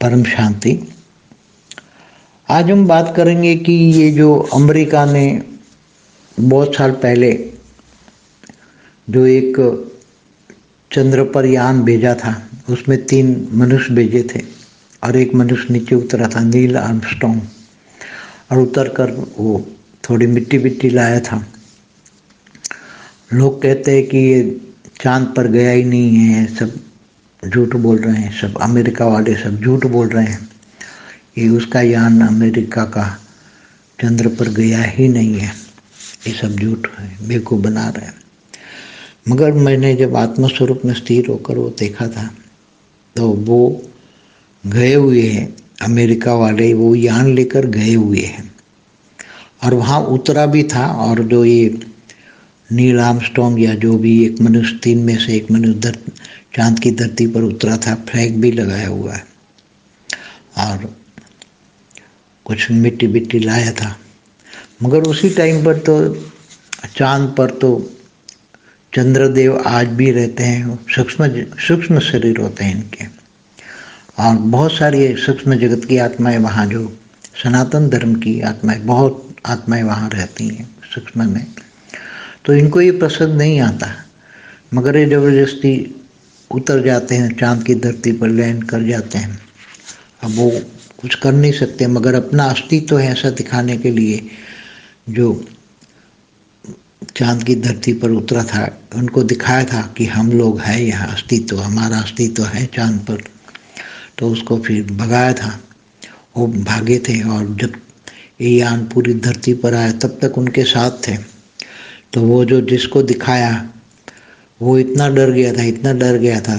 परम शांति। आज हम बात करेंगे कि ये जो अमेरिका ने बहुत साल पहले जो एक चंद्र पर यान भेजा था, उसमें 3 मनुष्य भेजे थे और एक मनुष्य नीचे उतरा था, नील आर्मस्ट्रॉन्ग, और उतर कर वो थोड़ी मिट्टी बिट्टी लाया था। लोग कहते हैं कि ये चांद पर गया ही नहीं है, सब झूठ बोल रहे हैं, सब अमेरिका वाले सब झूठ बोल रहे हैं। ये उसका यान अमेरिका का चंद्र पर गया ही नहीं है, ये सब झूठ है, बेवकूफ़ बना रहे हैं। मगर मैंने जब आत्मस्वरूप में स्थिर होकर वो देखा था तो वो गए हुए हैं, अमेरिका वाले वो यान लेकर गए हुए हैं और वहाँ उतरा भी था। और जो ये नील आर्मस्ट्रॉन्ग या जो भी एक मनुष्य, 3 में से एक मनुष्य चांद की धरती पर उतरा था, फ्लैग भी लगाया हुआ है और कुछ मिट्टी बिट्टी लाया था। मगर उसी टाइम पर तो चांद पर तो चंद्रदेव आज भी रहते हैं, सूक्ष्म शरीर होते हैं इनके, और बहुत सारी सूक्ष्म जगत की आत्माएं वहाँ, जो सनातन धर्म की आत्माएं, बहुत आत्माएं वहाँ रहती हैं सूक्ष्म में। तो इनको ये पसंद नहीं आता, मगर ये ज़बरदस्ती उतर जाते हैं, चांद की धरती पर लैंड कर जाते हैं। अब वो कुछ कर नहीं सकते, मगर अपना अस्तित्व है ऐसा दिखाने के लिए जो चांद की धरती पर उतरा था, उनको दिखाया था कि हम लोग हैं यहाँ, अस्तित्व, हमारा अस्तित्व है चांद पर। तो उसको फिर भगाया था, वो भागे थे। और जब ये यान पूरी धरती पर आया तब तक उनके साथ थे। तो वो जो जिसको दिखाया वो इतना डर गया था, इतना डर गया था।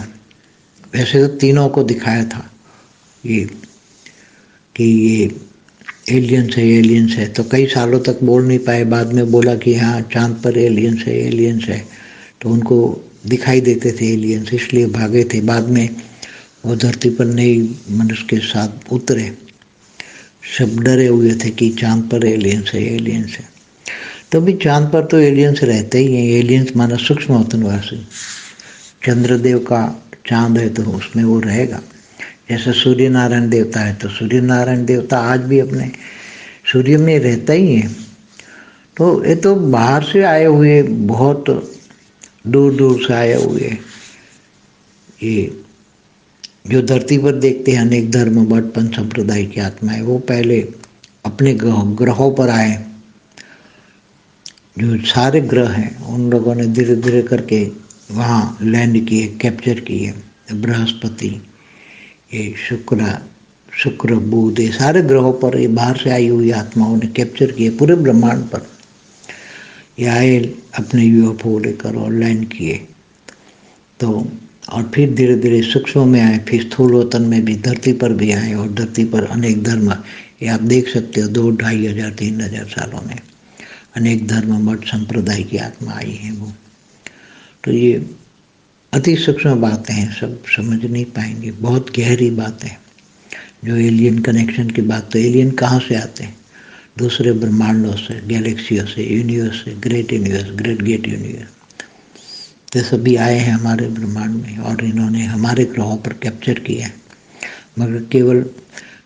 वैसे तो तीनों को दिखाया था ये कि ये एलियंस है, एलियंस है। तो कई सालों तक बोल नहीं पाए, बाद में बोला कि हाँ चांद पर एलियंस है, एलियंस है। तो उनको दिखाई देते थे एलियंस, इसलिए भागे थे। बाद में वो धरती पर नई मनुष्य के साथ उतरे, सब डरे हुए थे कि चांद पर एलियंस है, एलियंस है। तो भी चांद पर तो एलियंस रहते ही हैं। एलियंस माना सूक्ष्म वतनवासी, चंद्रदेव का चांद है तो उसमें वो रहेगा। जैसे सूर्य नारायण देवता है तो सूर्य नारायण देवता आज भी अपने सूर्य में रहता ही है। तो ये तो बाहर से आए हुए, बहुत दूर दूर से आए हुए, ये जो धरती पर देखते हैं अनेक धर्म बटपन संप्रदाय की आत्माएं, वो पहले अपने ग्रहों पर आए। जो सारे ग्रह हैं उन लोगों ने धीरे धीरे करके वहाँ लैंड किए, कैप्चर किए। बृहस्पति, ये शुक्र बुध, ये सारे ग्रहों पर ये बाहर से आई हुई आत्माओं ने कैप्चर किए। पूरे ब्रह्मांड पर ये आए अपने यूएफओ लेकर और लैंड किए। तो और फिर धीरे धीरे सूक्ष्म में आए, फिर स्थूल वतन में भी, धरती पर भी आए। और धरती पर अनेक धर्म, ये आप देख सकते हो, 2-2.5 हज़ार 3 हज़ार सालों में अनेक धर्म मठ संप्रदाय की आत्मा आई है वो। तो ये अति सूक्ष्म बातें हैं, सब समझ नहीं पाएंगे, बहुत गहरी बातें। जो एलियन कनेक्शन की बात, तो एलियन कहाँ से आते हैं? दूसरे ब्रह्मांडों से, गैलेक्सियों से, यूनिवर्स से, great universe, great gate universe. तो सभी आए हैं हमारे ब्रह्मांड में और इन्होंने हमारे ग्रहों पर कैप्चर किया है, मगर केवल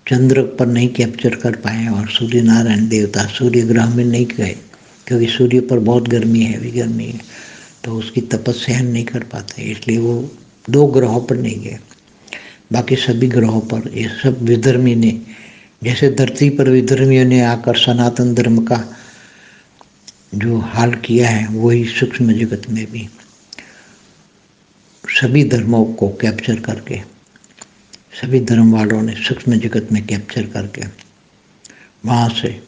चंद्र पर नहीं कैप्चर कर पाए। और सूर्य नारायण देवता सूर्य ग्रह में नहीं गए, क्योंकि सूर्य पर बहुत गर्मी है, गर्मी है, तो उसकी तपस्या नहीं कर पाते, इसलिए वो 2 ग्रहों पर नहीं गए। बाकी सभी ग्रहों पर ये सब विधर्मी ने, जैसे धरती पर विधर्मियों ने आकर सनातन धर्म का जो हाल किया है, वही सूक्ष्म जगत में भी सभी धर्मों को कैप्चर करके, सभी धर्म वालों ने सूक्ष्म जगत में कैप्चर करके वहाँ से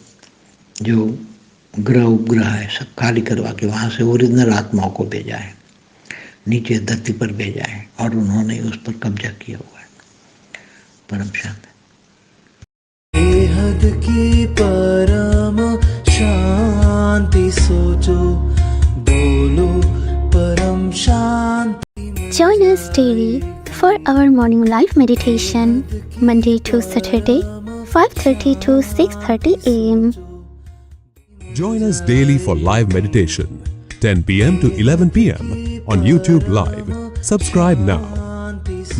जो ग्रह उपग्रह है सब खाली करवा के वहाँ से ओरिजिनल आत्माओं को भेजा है, नीचे धरती पर भेजा है, और उन्होंने उस पर कब्जा किया हुआ है। परम शांति। बेहद की परम शांति सोचो, बोलो परम शांति। Join us daily for our morning live meditation, Monday to Saturday, 5:30 to 6:30 a.m. Join us daily for live meditation, 10 p.m. to 11 p.m. on YouTube Live. Subscribe now.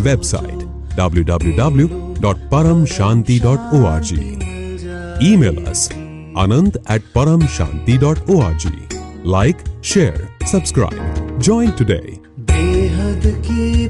Website www.paramshanti.org. Email us anand@paramshanti.org. Like, share, subscribe. Join today. बेहद की